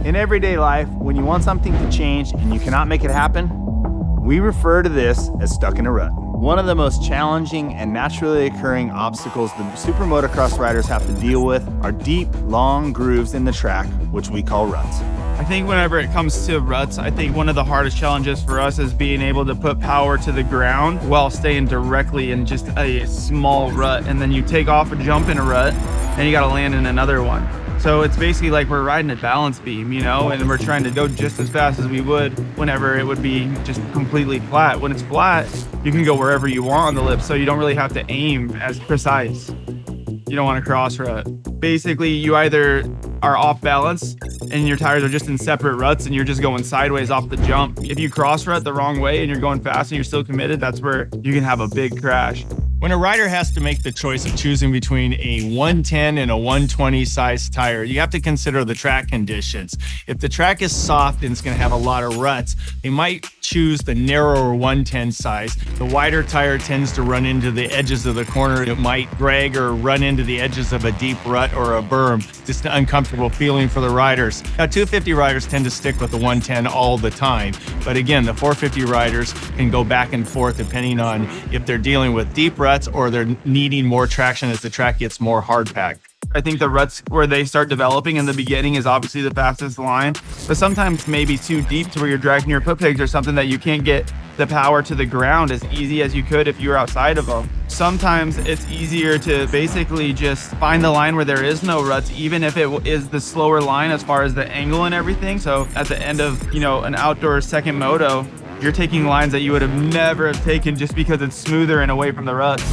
In everyday life, when you want something to change and you cannot make it happen, we refer to this as stuck in a rut. One of the most challenging and naturally occurring obstacles the SuperMotocross riders have to deal with are deep, long grooves in the track, which we call ruts. I think whenever it comes to ruts, I think one of the hardest challenges for us is being able to put power to the ground while staying directly in just a small rut. And then you take off a jump in a rut and you got to land in another one. So it's basically like we're riding a balance beam, you know, and we're trying to go just as fast as we would whenever it would be just completely flat. When it's flat, you can go wherever you want on the lip, so you don't really have to aim as precise. You don't want to cross rut. Basically, you either are off balance and your tires are just in separate ruts and you're just going sideways off the jump. If you cross rut the wrong way and you're going fast and you're still committed, that's where you can have a big crash. When a rider has to make the choice of choosing between a 110 and a 120 size tire, you have to consider the track conditions. If the track is soft and it's going to have a lot of ruts, they might choose the narrower 110 size. The wider tire tends to run into the edges of the corner. It might drag or run into the edges of a deep rut or a berm. Just an uncomfortable feeling for the riders. Now, 250 riders tend to stick with the 110 all the time. But again, the 450 riders can go back and forth depending on if they're dealing with deep ruts or they're needing more traction as the track gets more hard packed. I think the ruts where they start developing in the beginning is obviously the fastest line, but sometimes maybe too deep to where you're dragging your foot pegs or something that you can't get the power to the ground as easy as you could if you were outside of them. Sometimes it's easier to basically just find the line where there is no ruts, even if it is the slower line as far as the angle and everything. So at the end of, you know, an outdoor second moto, you're taking lines that you would have never have taken just because it's smoother and away from the ruts.